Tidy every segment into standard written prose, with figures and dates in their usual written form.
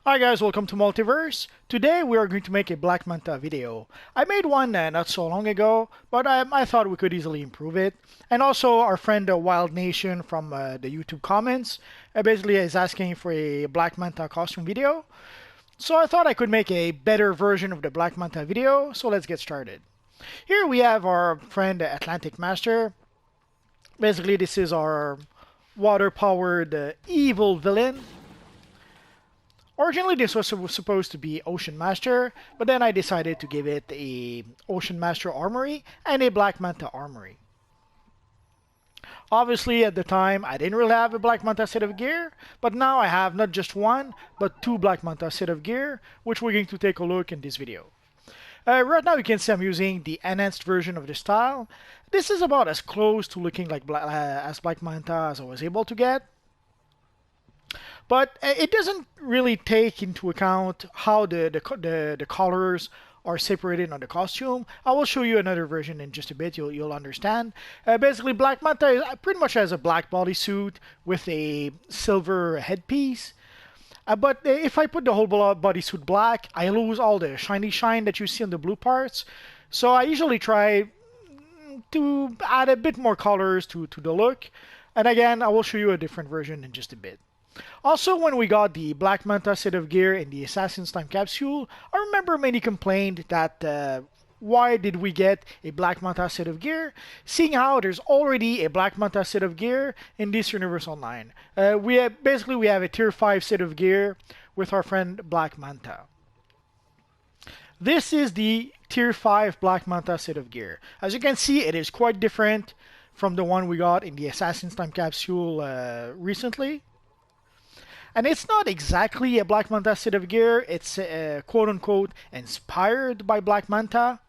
Hi guys, welcome to Multiverse. Today we are going to make a Black Manta video. I made one not so long ago, but I thought we could easily improve it. And also our friend Wild Nation from the YouTube comments basically is asking for a Black Manta costume video. So I thought I could make a better version of the Black Manta video, so let's get started. Here we have our friend Atlantic Master. Basically this is our water-powered evil villain. Originally this was supposed to be Ocean Master, but then I decided to give it a Ocean Master armory and a Black Manta armory. Obviously at the time I didn't really have a Black Manta set of gear, but now I have not just one, but two Black Manta set of gear, which we're going to take a look in this video. Right now you can see I'm using the enhanced version of the style. This is about as close to looking like Black Manta as I was able to get. But it doesn't really take into account how the colors are separated on the costume. I will show you another version in just a bit, you'll understand. Basically, Black Manta is pretty much has a black bodysuit with a silver headpiece. But if I put the whole bodysuit black, I lose all the shiny shine that you see on the blue parts. So I usually try to add a bit more colors to the look. And again, I will show you a different version in just a bit. Also, when we got the Black Manta set of gear in the Assassin's Time capsule, I remember many complained that why did we get a Black Manta set of gear, seeing how there's already a Black Manta set of gear in this Universe Online. We have a Tier 5 set of gear with our friend Black Manta. This is the Tier 5 Black Manta set of gear. As you can see, it is quite different from the one we got in the Assassin's Time capsule recently. And it's not exactly a Black Manta set of gear, it's quote-unquote inspired by Black Manta.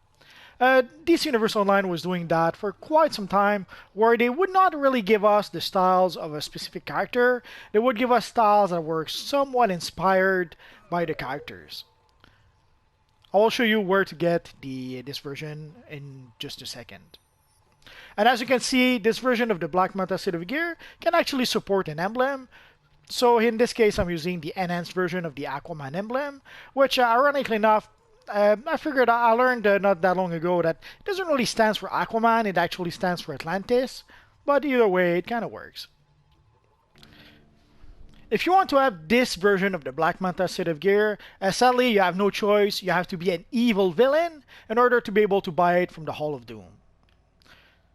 DC Universe Online was doing that for quite some time, where they would not really give us the styles of a specific character, they would give us styles that were somewhat inspired by the characters. I will show you where to get this version in just a second. And as you can see, this version of the Black Manta set of gear can actually support an emblem. So in this case, I'm using the enhanced version of the Aquaman emblem, which ironically enough, I learned not that long ago that it doesn't really stand for Aquaman, it actually stands for Atlantis, but either way, it kind of works. If you want to have this version of the Black Manta set of gear, sadly you have no choice, you have to be an evil villain in order to be able to buy it from the Hall of Doom.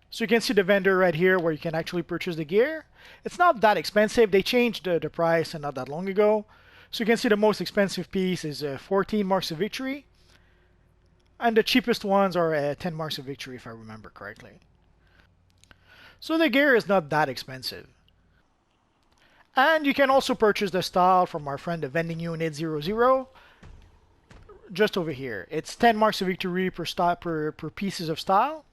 So you can see the vendor right here where you can actually purchase the gear. It's not that expensive. They changed the price not that long ago. So you can see the most expensive piece is 14 Marks of Victory. And the cheapest ones are 10 Marks of Victory if I remember correctly. So the gear is not that expensive. And you can also purchase the style from our friend the Vending Unit 00. Just over here. It's 10 Marks of Victory per pieces of style.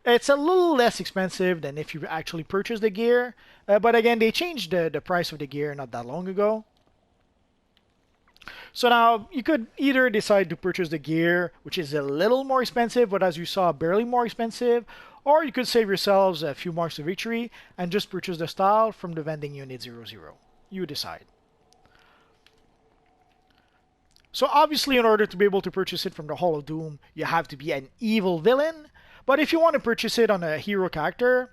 It's a little less expensive than if you actually purchase the gear, but again, they changed the price of the gear not that long ago. So now, you could either decide to purchase the gear, which is a little more expensive, but as you saw, barely more expensive, or you could save yourselves a few Marks of Victory and just purchase the style from the Vending Unit 00. You decide. So obviously, in order to be able to purchase it from the Hall of Doom, you have to be an evil villain. But if you want to purchase it on a hero character,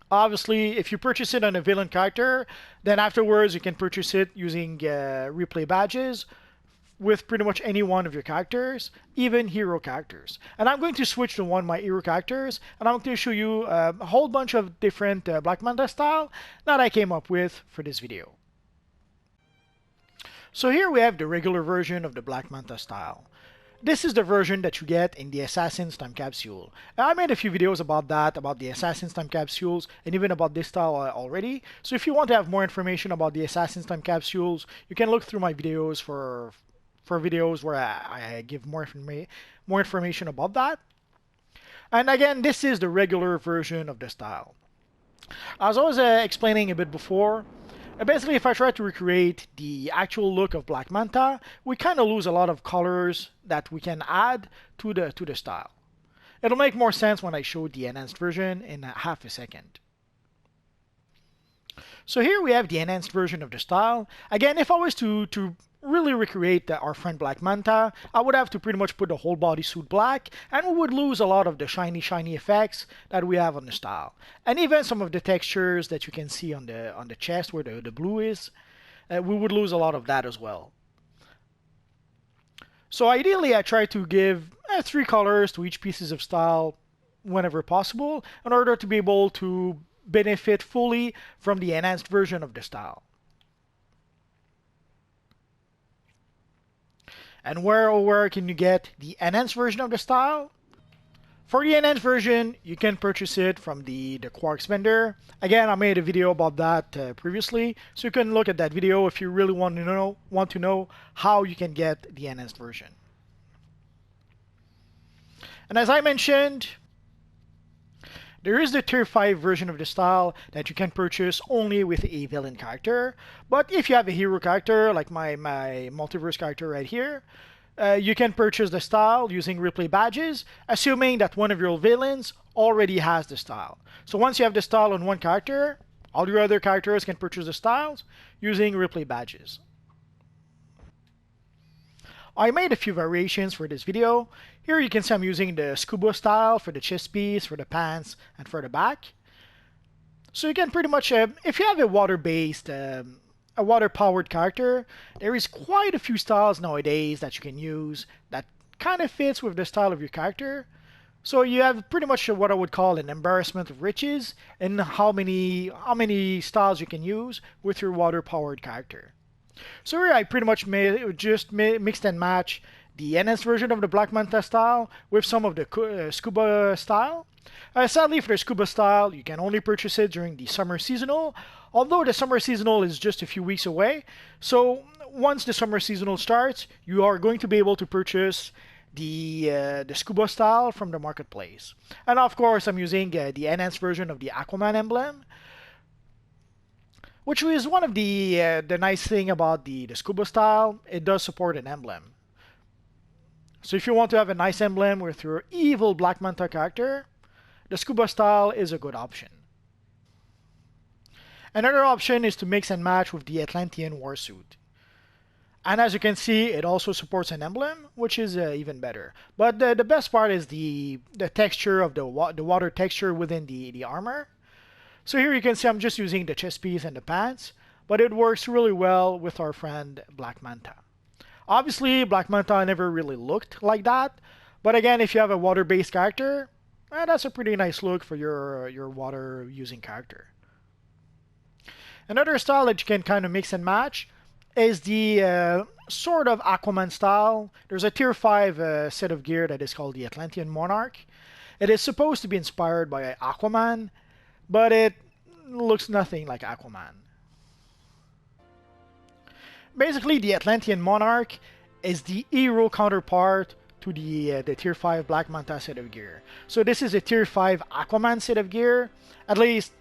obviously, if you purchase it on a villain character, then afterwards you can purchase it using replay badges with pretty much any one of your characters, even hero characters. And I'm going to switch to one of my hero characters, and I'm going to show you a whole bunch of different Black Manta style that I came up with for this video. So here we have the regular version of the Black Manta style. This is the version that you get in the Assassin's Time capsule. I made a few videos about that, about the Assassin's Time capsules, and even about this style already. So if you want to have more information about the Assassin's Time capsules, you can look through my videos for videos where I give more information about that. And again, this is the regular version of the style. As I was explaining a bit before, basically, if I try to recreate the actual look of Black Manta, we kind of lose a lot of colors that we can add to the style. It'll make more sense when I show the enhanced version in half a second. So here we have the enhanced version of the style. Again, if I was to really recreate our friend Black Manta, I would have to pretty much put the whole bodysuit black, and we would lose a lot of the shiny effects that we have on the style. And even some of the textures that you can see on the chest where the blue is, we would lose a lot of that as well. So ideally, I try to give 3 colors to each pieces of style whenever possible in order to be able to benefit fully from the enhanced version of the style. And where can you get the enhanced version of the style? For the enhanced version, you can purchase it from the Quarks vendor. Again, I made a video about that previously, so you can look at that video if you really want to know how you can get the enhanced version. And as I mentioned, there is the Tier 5 version of the style that you can purchase only with a villain character. But if you have a hero character, like my multiverse character right here, you can purchase the style using replay badges, assuming that one of your villains already has the style. So once you have the style on one character, all your other characters can purchase the styles using replay badges. I made a few variations for this video. Here you can see I'm using the scuba style for the chest piece, for the pants, and for the back. So you can pretty much, if you have a water-based, a water-powered character, there is quite a few styles nowadays that you can use that kind of fits with the style of your character. So you have pretty much what I would call an embarrassment of riches in how many styles you can use with your water-powered character. So here I pretty much mixed and match the enhanced version of the Black Manta style with some of the scuba style. Sadly, for the scuba style, you can only purchase it during the summer seasonal, although the summer seasonal is just a few weeks away. So once the summer seasonal starts, you are going to be able to purchase the scuba style from the marketplace. And of course, I'm using the enhanced version of the Aquaman emblem, which is one of the nice thing about the scuba style. It does support an emblem. So if you want to have a nice emblem with your evil Black Manta character, the scuba style is a good option. Another option is to mix and match with the Atlantean War Suit. And as you can see, it also supports an emblem, which is even better. But the best part is the texture of the water texture within the armor. So here you can see I'm just using the chest piece and the pants, but it works really well with our friend Black Manta. Obviously, Black Manta never really looked like that, but again, if you have a water-based character, that's a pretty nice look for your water-using character. Another style that you can kind of mix and match is the sort of Aquaman style. There's a Tier 5 set of gear that is called the Atlantean Monarch. It is supposed to be inspired by Aquaman, but it looks nothing like Aquaman. Basically, the Atlantean Monarch is the hero counterpart to the Tier 5 Black Manta set of gear. So this is a Tier 5 Aquaman set of gear. At least,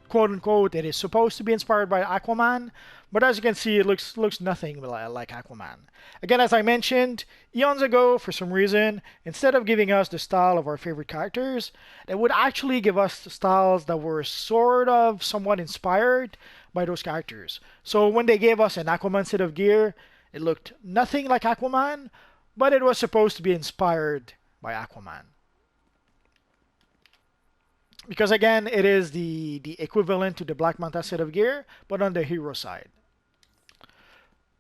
quote-unquote, it is supposed to be inspired by Aquaman, but as you can see, it looks nothing like Aquaman. Again, as I mentioned, eons ago, for some reason, instead of giving us the style of our favorite characters, they would actually give us styles that were somewhat inspired by those characters. So when they gave us an Aquaman set of gear, it looked nothing like Aquaman, but it was supposed to be inspired by Aquaman. Because again, it is the equivalent to the Black Manta set of gear, but on the hero side.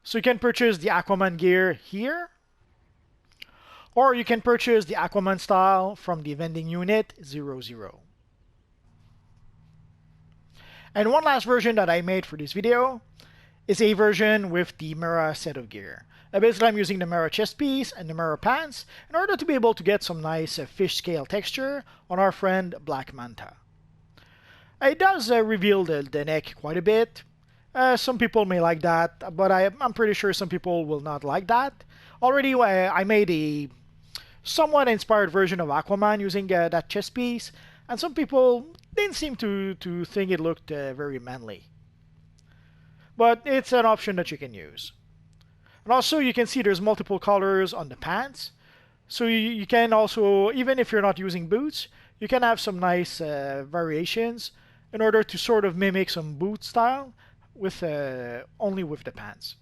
So you can purchase the Aquaman gear here, or you can purchase the Aquaman style from the vending unit 00. And one last version that I made for this video is a version with the Mera set of gear. Basically, I'm using the Mera chest piece and the Mera pants in order to be able to get some nice fish scale texture on our friend Black Manta. It does reveal the neck quite a bit. Some people may like that, but I'm pretty sure some people will not like that. Already, I made a somewhat inspired version of Aquaman using that chest piece, and some people didn't seem to think it looked very manly. But it's an option that you can use. And also, you can see there's multiple colors on the pants. So you can also, even if you're not using boots, you can have some nice variations in order to sort of mimic some boot style with only with the pants.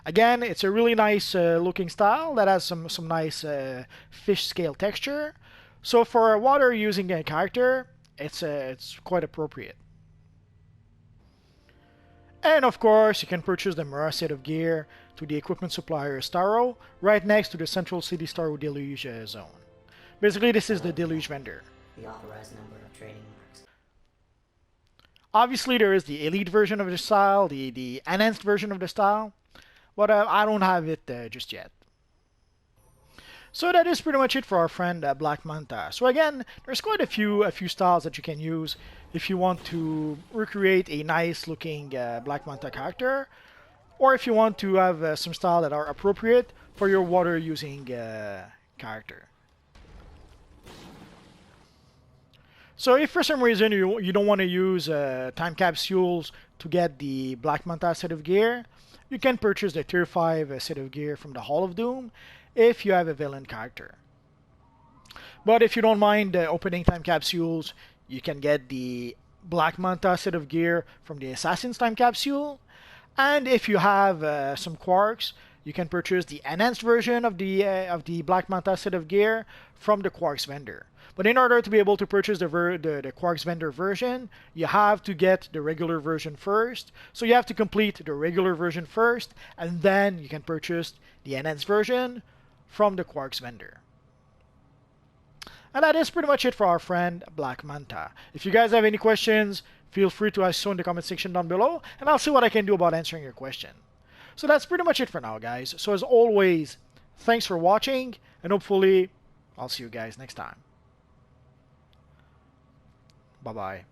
Again, it's a really nice looking style that has some nice fish scale texture. So for a water using a character, it's quite appropriate. And of course, you can purchase the Mura set of gear to the equipment supplier Starro, right next to the Central City Starro Deluge zone. Basically, this is the Deluge vendor. The authorized number of trading marks. Obviously, there is the elite version of the style, the enhanced version of the style, but I don't have it just yet. So that is pretty much it for our friend Black Manta. So again, there's quite a few styles that you can use if you want to recreate a nice looking Black Manta character, or if you want to have some style that are appropriate for your water using character. So if for some reason you don't want to use time capsules to get the Black Manta set of gear, you can purchase the Tier 5 set of gear from the Hall of Doom if you have a villain character. But if you don't mind opening time capsules, you can get the Black Manta set of gear from the Assassin's time capsule. And if you have some quarks, you can purchase the enhanced version of the Black Manta set of gear from the Quarks vendor. But in order to be able to purchase the Quarks vendor version, you have to get the regular version first. So you have to complete the regular version first, and then you can purchase the enhanced version from the Quarks vendor. And that is pretty much it for our friend Black Manta. If you guys have any questions, feel free to ask so in the comment section down below, and I'll see what I can do about answering your question. So that's pretty much it for now, guys. So as always, thanks for watching, and hopefully I'll see you guys next time. Bye-bye.